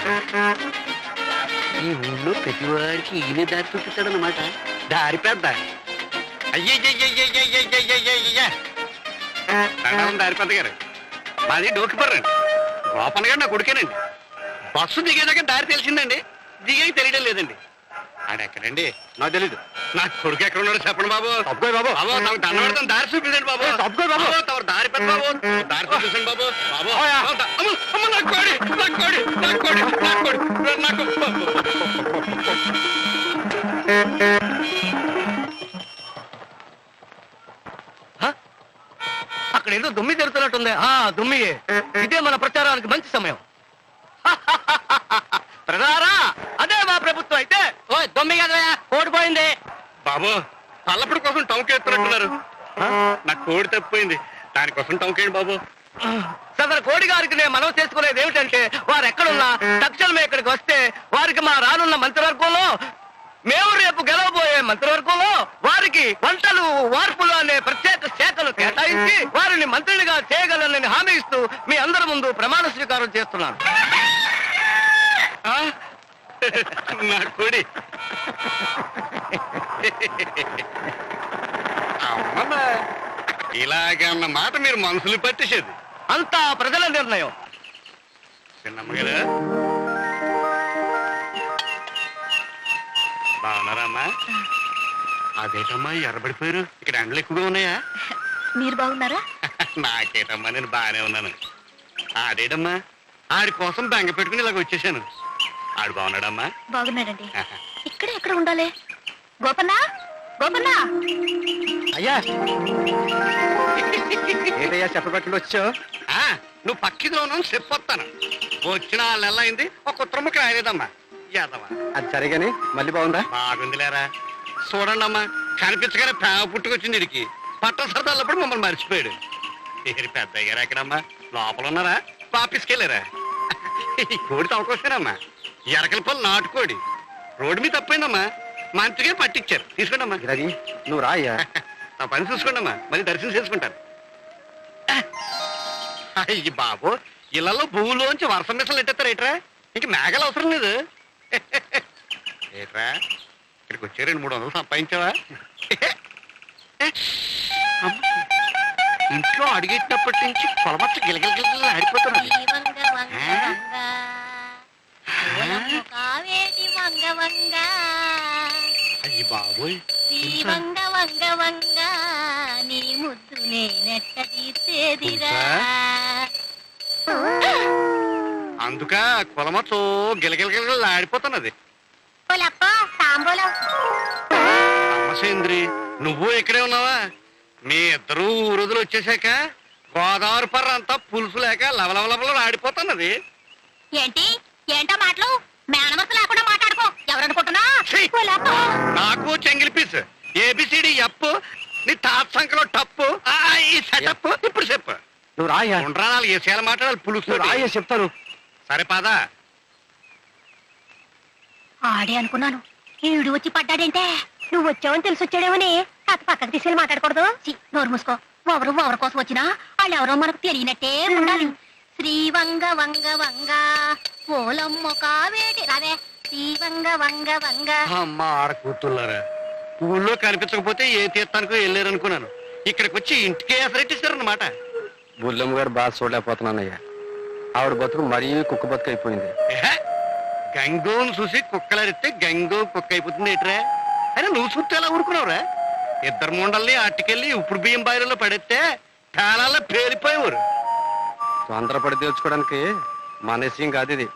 ఈ ఊళ్ళో ప్రతివాడికి ఈయన దారి చూపిస్తాడనమాట. దారి పెద్ద దారి పెద్ద గారు. మాది డోకిపర్రండి. గోపన్న గారు నా కొడుకేనండి. బస్సు దిగేదాకా దారి తెలిసిందండి, దిగే తెలియడం లేదండి. ఆడెక్కడండి నాకు తెలీదు. నా కొడుకు ఎక్కడ ఉన్నాడో చెప్పండి బాబు. తప్పుకోయి బాబు. బాబు తమకు దండం పెడతాను, దారి చూపించండి బాబు. తప్పుకోయి బాబు. తమ దారి పెద్ద బాబు, దారి చూపించండి బాబు. బాబు నా కోడి, నా కోడి, నా కోడి, నా కోడి, నాకు అక్కడ ఏదో దుమ్మి జరుగుతున్నట్టుంది. దుమ్మి ఇదే మన ప్రచారానికి మంచి సమయం. ప్రధారా అదే మా ప్రభుత్వం అయితే. ఓ దొమ్మి కదా ఓడిపోయింది బాబు. పల్లపుడి కోసం టౌన్కి ఎత్తున్నట్టున్నారు. నా కోడి తప్పిపోయింది, దానికోసం టౌన్కేయండి బాబు. సదరు కోడి గారికి నేను మనం చేసుకునేది ఏమిటంటే, వారు ఎక్కడున్నా తక్షణమే ఇక్కడికి వస్తే వారికి మా రానున్న మంత్రివర్గంలో, మేము రేపు గెలవబోయే మంత్రివర్గంలో వారికి వంటలు వార్పులు అనే ప్రత్యేక శాఖలు కేటాయించి వారిని మంత్రినిగా చేయగలనని హామీ ఇస్తూ మీ అందరి ముందు ప్రమాణ స్వీకారం చేస్తున్నాను. నా కోడి అమ్మా, ఇలాగన్న మాట మీరు మనసులు పట్టేసేది. అంతా ప్రజల నిర్ణయం. చిన్నమ్మగారు బాగున్నారమ్మా? అదేటమ్మా ఎర్రబడిపోయారు, ఇక్కడ ఎండలు ఎక్కువగా ఉన్నాయా? మీరు బాగున్నారా? నాకేటమ్మా, నేను బాగానే ఉన్నాను. అదేటమ్మా, ఆడి కోసం బెంగ పెట్టుకుని ఇలాగ వచ్చేసాను. ఆడు బాగున్నాడమ్మా? బాగున్నాడండి. ఇక్కడే ఎక్కడ ఉండాలి? గోపన్న, గోపన్న. అయ్యా ఏంటయ్యా చెప్పబెట్టలు వచ్చావు? నువ్వు పక్కిదోను చెప్పొస్తాను. వచ్చిన 6 నెలలు అయింది, ఒక ఉత్తరముఖి రాయలేదమ్మా. యాదవా అది సరిగాని మళ్ళీ బాగుందా? బాగుంది లేరా. చూడండి అమ్మా, కనిపించగానే ప్రేమ పుట్టుకొచ్చింది ఇడికి. పట్ట సరదాలప్పుడు మమ్మల్ని మర్చిపోయాడు. పెద్దయ్య గారు ఎక్కడమ్మా? లోపల ఉన్నారా? ఆఫీస్కి వెళ్ళారా? ఈ కోడి తమకొస్తానమ్మా, ఎరకలపల్లి నాటుకోడి. రోడ్డు మీద తప్పైందమ్మా, మంచిగా పట్టించారు. తీసుకోండి అమ్మా. నువ్వు రాయ్యా, నా పని చూసుకోండి అమ్మా, మళ్ళీ దర్శనం చేసుకుంటాను. అయ్యి బాబు, ఇళ్లలో భూమిలోంచి వర్షం మిషన్లు ఎట్టేస్తారు ఏట్రా? ఇంక మేఘాలు అవసరం లేదు ఏట్రా. ఇక్కడికి వచ్చే 200-300 సంపాదించావా? ఇంట్లో అడిగేటప్పటి నుంచి పొలమచ్చ గిలగిల ఆడిపోతున్నది. అయ్యి బాబోయ్, నీ ముద్దు నేనెట్ట తీసేదిరా. అందుక కొలమచ్చో గిలగిల ఆడిపోతున్నది. అమ్మసేంద్రి, నువ్వు ఇక్కడే ఉన్నావా? మీ ఇద్దరు ఊరుదులు వచ్చేసాక గోదావరి పర్ర అంతా పులుసు లేక లవలవలవలు ఆడిపోతున్నది. ఏంటి ఏంటో మాటలు? మేనమర్త లేకుండా మాట్లాడుకో. ఎవరనుకుంటున్నా? నాకు చెంగిలి పీస్ ఏబిసిడి ఎప్పు, నీ తాత సంఖ్యలో టప్పు, ఈ సెటప్. ఇప్పుడు చెప్పు. నువ్వు రాయ్యా. ఉండరా, 4 ఏసేల మాట్లాడాలి. పులుసు రాయ్యా చెప్తాను. సరే పాదా. ఆడే అనుకున్నాను, ఈడు వచ్చి పడ్డాడంటే. నువ్వు వచ్చావని తెలిసి వచ్చాడేమని అత పక్కకు తీసుకెళ్ళి మాట్లాడకూడదు. నోరు మూసుకో. ఎవరి కోసం వచ్చినా వాళ్ళు ఎవరో మనకు తెలియనట్టే ఉండాలి. శ్రీవంగ వంగ వంగ ఓలమ్మ కావేటి రావే. శ్రీవంగ వంగ వంగ. అమ్మ ఆడ కూతుళ్ళారా, ఊళ్ళో కనిపించకపోతే ఏ తీర్థానికో వెళ్ళారు అనుకున్నాను. ఇక్కడికి వచ్చి ఇంటికే ఎసరెట్టిస్తారన్నమాట. బుల్లమ్మ గారు బాగా చూడలేకపోతున్నానయ్యా. ఆవిడ బతుకు మరీ కుక్క బతుకు అయిపోయింది. గంగోను చూసి కుక్కలరిస్తే గంగో కుక్క అయిపోతుంది ఏట్రా? అయినా నువ్వు చూస్తే ఎలా ఊరుకున్నావురా? 2 ముండల్ని అట్టుకెళ్ళి ఇప్పుడు బియ్యం బాయిలో పడేస్తే పేలాల్లో పేలిపోయేవారు. తొందరపడి తెచ్చుకోవడానికి మన విషయం కాదు ఇది,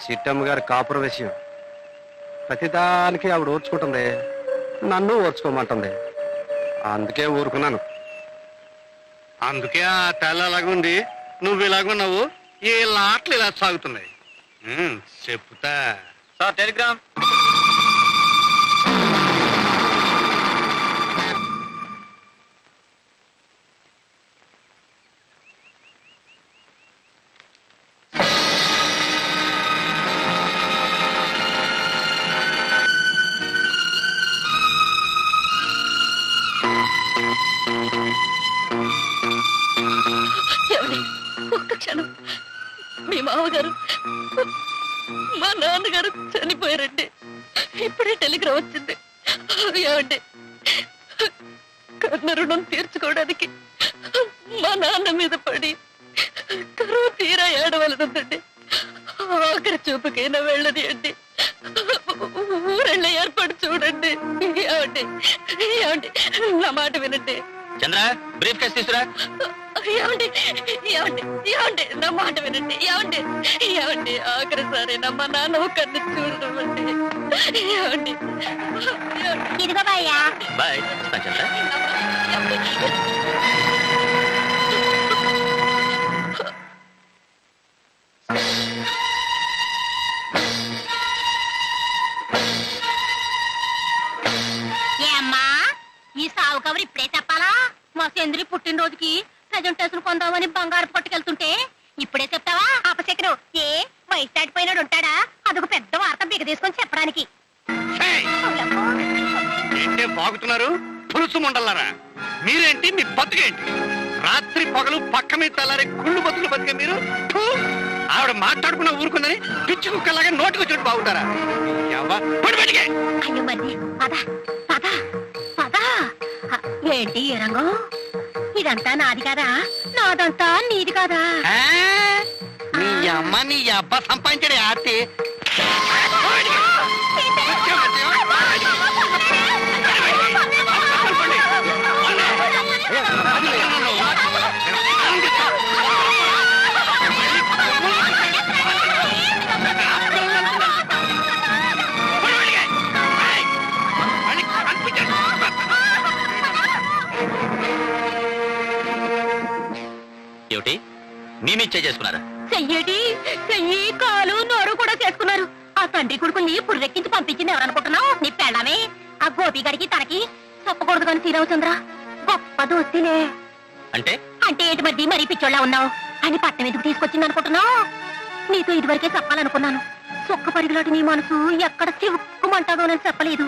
సిట్టమ్మ గారి కాపుర విషయం. ప్రతిదానికి ఆవిడ ఓర్చుకుంటుంది, నన్ను ఓర్చుకోమంటుంది. అందుకే ఊరుకున్నాను. అందుకే ఆ తల్లి అలాగుంది, నువ్వు ఇలాగున్నావు. ఈ లాట్లు ఇలా సాగుతున్నాయి. చెప్తా సార్. టెలిగ్రామ్. ఒక్క క్షణం. మీ మామగారు మా నాన్నగారు చనిపోయారండి. ఇప్పుడే టెలిగ్రామ్ వచ్చింది. ఏమండి, కన్న రుణం తీర్చుకోవడానికి మా నాన్న మీద పడి కరువు తీరా ఏడవలనుందండి. ఆఖరి చూపుకైనా వెళ్ళని అండి. ఊరెళ్ళ ఏర్పాటు చూడండి. ఏమండి ఏమండి, నా మాట వినండి. చంద్ర, బ్రీఫ్ కేసు తీసుకురా. ఏమండి ఏమండి ఏమండి, నా మాట వినండి. ఏమండి ఏమండి, ఆఖరిసారి మా నాన్న కన్ను చూడమండి. ఏమండి ఇదిగో బాయ్యా. బాయ్. వస్తాను చంద్ర. ఏమ్మా, ఈ సావు కవర్ ఇప్పుడే చెప్పాలా? మా చంద్రి పుట్టినరోజుకి ప్రజెంటేషన్ కొందామని బంగారు పట్టుకెళ్తుంటే ఇప్పుడే చెప్తావా? అపశకరం. ఏ వయసు దాటిపోయినాడు ఉంటాడా? అదొక పెద్ద వార్త బిగ తీసుకొని చెప్పడానికి. ఏంటే బాగుతున్నారు పులుసు ముండలారా? మీరేంటి, మీ బతుకేంటి? రాత్రి పగలు పక్క మీద తల్లారే కుళ్ళు బతుకులు బతికే మీరు ఫు! ఆవిడ మాట్లాడుకున్న ఊరుకుందని పిచ్చి కుక్కలాగా నోటికి వచ్చినట్టు బాగుంటారా? అయ్యో మరి పద పద పద. ఏంటి ఈ రంగం? ఇదంతా నాది కాదా? నాదంతా నీది కాదా? నీ అమ్మ నీ అబ్బ సంపాదించడే ఆర్తి. ఏమిటి, మేమే చేసుకున్నారా? చెయ్యేటి, చెయ్యి కాలు నోరు కూడా చేసుకున్నారు. ఆ తండ్రి కొడుకుని పుర్రెక్కించి పంపించింది ఎవరనుకుంటున్నావు? నీ పెళ్ళమే. ఆ గోపి గడికి తనకి చెప్పకూడదు కానీ శ్రీరామచంద్ర గొప్ప దోస్తినే. అంటే అంటే ఏంటి మధ్య మరీ పిచ్చోళ్ళ ఉన్నావు అని పట్టణం ఎందుకు తీసుకొచ్చింది అనుకుంటున్నావు? నీతో ఇదివరకే చెప్పాలనుకున్నాను. సొక్క పరిగిలాంటి నీ మనసు ఎక్కడ చివుక్కుమంటాదోనని చెప్పలేదు.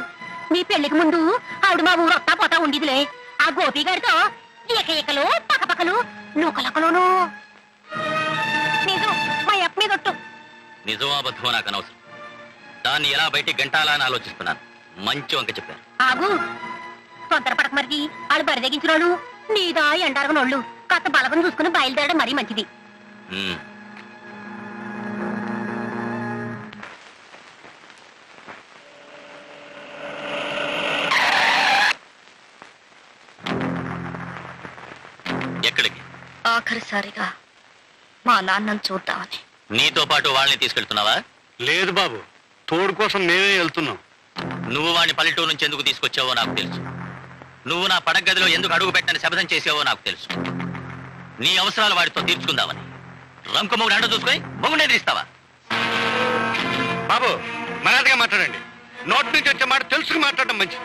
నీ పెళ్లికి ముందు ఆవిడ మా ఊరు వస్తా పోతా ఉండేదిలే. ఆ గోపి గారితో ఏకలు పక్కపక్కలు నూకలకలోను. నిజం, మా అప్ప మీద ఒట్టు. నిజమా అబద్ధమో నాకు అనవసరం. దాన్ని ఎలా బయటికి గంటాలా అని ఆలోచిస్తున్నాను. మంచి వంక చెప్పారు. ఆగు, తొందరపడక మరిది. వాళ్ళు బరిదగించిన వాళ్ళు నీదా ఎండారగనోళ్ళు. కాస్త బలగం చూసుకుని బయలుదేరడం మరీ మంచిది. ఎక్కడికి? ఆఖరిసారిగా మా నాన్నను చూద్దామని. నీతో పాటు వాళ్ళని తీసుకెళ్తున్నావా? లేదు బాబు, తోడు కోసం మేమే వెళ్తున్నాం. నువ్వు వాడిని పల్లెటూరు నుంచి ఎందుకు తీసుకొచ్చావో నాకు తెలుసు. నువ్వు నా పడగదిలో ఎందుకు అడుగు పెట్టని శపథం చేసావో నాకు తెలుసు. నీ అవసరాలు వాడితో తీర్చుకుందామని. రంకు మొగుడు అండ చూసుకొని మొగుడు ఎదిరిస్తావా? బాబు మర్యాదగా మాట్లాడండి. నోటి నుంచి వచ్చే మాట తెలుసుకు మాట్లాడడం మంచిది.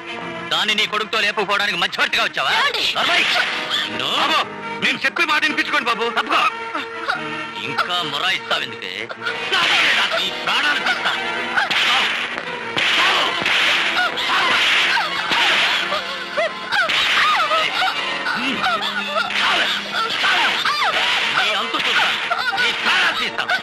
దాన్ని నీ కొడుకుతో లేకపోవడానికి మధ్యవర్తిగా వచ్చావా? బాబు నేను చెప్పే మాట వినిపించుకోండి బాబు. తప్పుకో. ఇంకా మొరాయిస్తావెందుకే? నీ ప్రాణాలు తీస్తా. నీ అంతు చూస్తాను. నీ ప్రాణాలు తీస్తాను.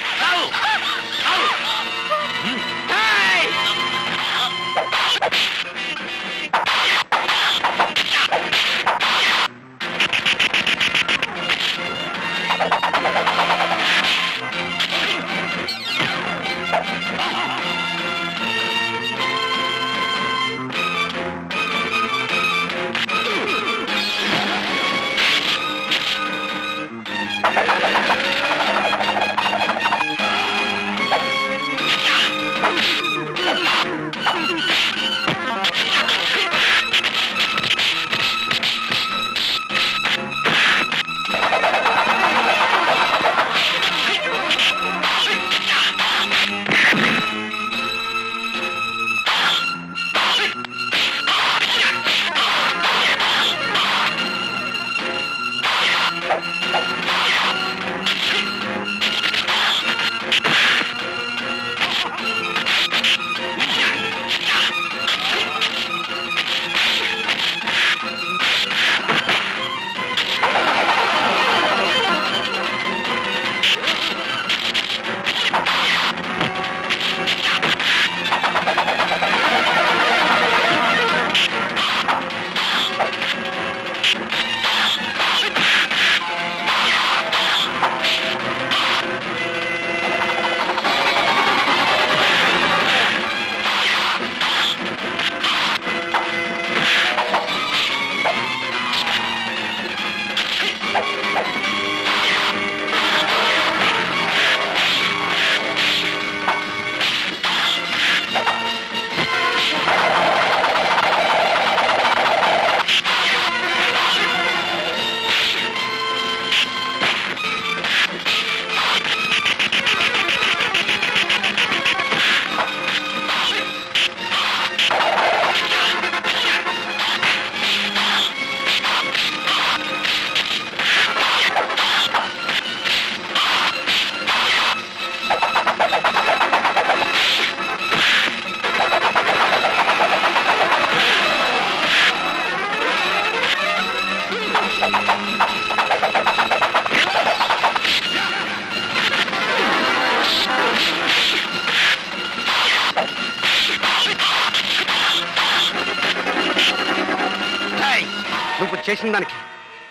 నువ్వు చేసిన దానికి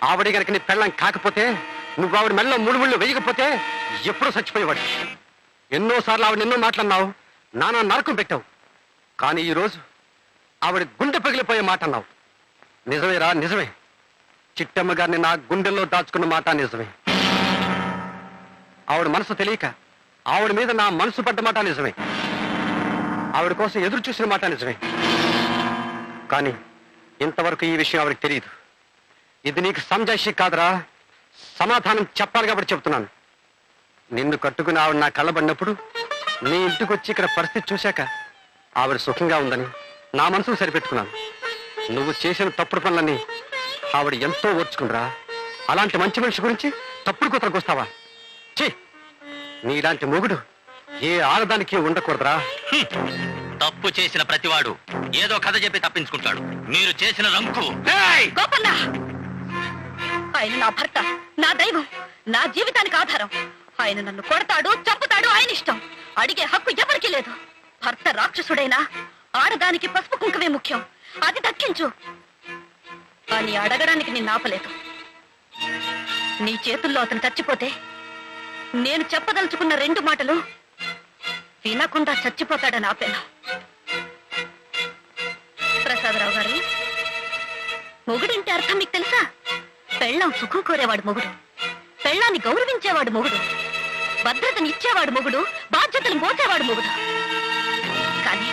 ఆవిడ గనక నీ పెళ్ళం కాకపోతే, నువ్వు ఆవిడ మెళ్ళలో ముళ్ళు వేయకపోతే ఎప్పుడూ చచ్చిపోయేవాడు. ఎన్నోసార్లు ఆవిడ ఎన్నో మాటలన్నావు, నానా నరకం పెట్టావు. కానీ ఈరోజు ఆవిడ గుండె పగిలిపోయే మాట అన్నావు. నిజమేరా, నిజమే. చిట్టమ్మ గారిని నా గుండెల్లో దాచుకున్న మాట నిజమే. ఆవిడ మనసు తెలియక ఆవిడ మీద నా మనసు పడ్డ మాట నిజమే. ఆవిడ కోసం ఎదురు చూసిన మాట నిజమే. కానీ ఇంతవరకు ఈ విషయం ఆవిడకి తెలియదు. ఇది నీకు సంజాయిషి కాదురా, సమాధానం చెప్పాలి కాబట్టి చెప్తున్నాను. నిన్ను కట్టుకుని ఆవిడ నా కళ్ళబడినప్పుడు, నీ ఇంటికి వచ్చి ఇక్కడ పరిస్థితి చూశాక ఆవిడ సుఖంగా ఉందని నా మనసును సరిపెట్టుకున్నాను. నువ్వు చేసిన తప్పుడు పనులన్నీ ఆవిడ ఎంతో ఓర్చుకునిరా. అలాంటి మంచి మనిషి గురించి తప్పుడు కూతురకు వస్తావా? ఛీ, నీలాంటి మొగుడు ఏ ఆడదానికి ఉండకూడదురా. తప్పు చేసిన ప్రతివాడు ఏదో కథ చెప్పి తప్పించుకుంటాడు. మీరు చేసిన రంకు. గోపన్న, ఆయన నా భర్త, నా దైవం, నా జీవితానికి ఆధారం. ఆయన నన్ను కొడతాడు, చంపుతాడు, ఆయన ఇష్టం. అడిగే హక్కు ఎవరికీ లేదు. భర్త రాక్షసుడైనా ఆడదానికి పసుపు కుంకుమే ముఖ్యం, అది దక్కించు అని అడగడానికి నేను ఆపలేదు. నీ చేతుల్లో అతను చచ్చిపోతే నేను చెప్పదలుచుకున్న 2 మాటలు వినకుండా చచ్చిపోతాడని ఆపాను. ప్రసాదరావు గారు, మొగుడింటే అర్థం మీకు తెలుసా? పెళ్ళాం సుఖం కోరేవాడు మొగుడు, పెళ్ళాన్ని గౌరవించేవాడు మొగుడు, భద్రతని ఇచ్చేవాడు మొగుడు, బాధ్యతలు మోసేవాడు మొగుడు. కానీ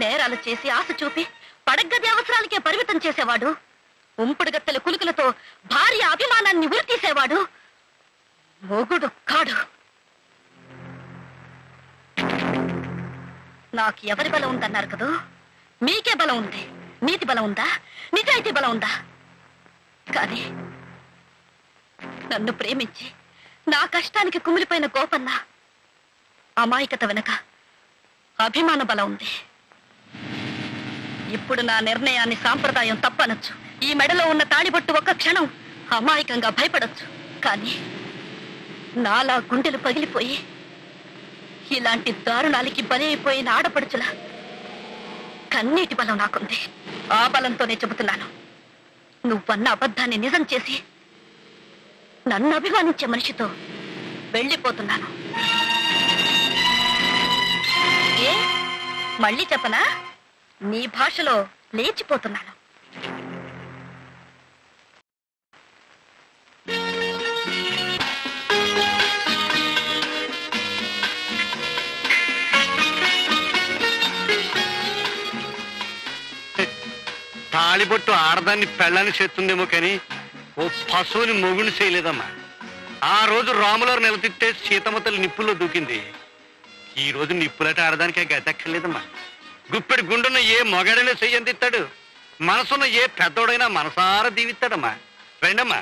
నేరాలు చేసి ఆశ చూపి పడగ్గది అవసరాలకే పరిమితం చేసేవాడు, ఉంపుడు గత్తెల కులుకులతో భార్య అభిమానాన్ని ఉరితీసేవాడు మొగుడు కాడు. నాకు ఎవరి బలం ఉందన్నారు కదూ? మీకే బలం ఉంది. నీతి బలం ఉందా? నిజాయితీ బలం ఉందా? కానీ నన్ను ప్రేమించి నా కష్టానికి కుమిలిపోయిన గోపన్న అమాయకత వెనక అభిమాన బలం ఉంది. ఇప్పుడు నా నిర్ణయాన్ని సాంప్రదాయం తప్పనొచ్చు, ఈ మెడలో ఉన్న తాళిబొట్టు ఒక్క క్షణం అమాయకంగా భయపడొచ్చు. కానీ నాలా గుండెలు పగిలిపోయి ఇలాంటి దారుణాలకి బలి అయిపోయిన ఆడపడుచుల కన్నీటి బలం నాకుంది. ఆ బలంతోనే చెబుతున్నాను, నువ్వన్న అబద్ధాన్ని నిజం చేసి నన్ను అభిమానించే మనిషితో వెళ్ళిపోతున్నాను. ఏ మళ్ళీ చెప్పనా? నీ భాషలో లేచిపోతున్నాను. తాళిబొట్టు ఆడదాన్ని పెళ్ళాన్ని చేస్తుందేమో కానీ ఓ పశువుని మొగుని చేయలేదమ్మా. ఆ రోజు రాములవారు నిలదీస్తే సీతమ్మ తల్లి నిప్పుల్లో దూకింది. ఈ రోజు నిప్పులట ఆడదానికి గతెక్కర్లేదమ్మా. గుప్పెడు గుండున్న ఏ మొగాడైనా చెయ్యందిస్తాడు, మనసున్న ఏ పెద్దోడైనా మనసారా దీవిస్తాడమ్మా. రండమ్మా.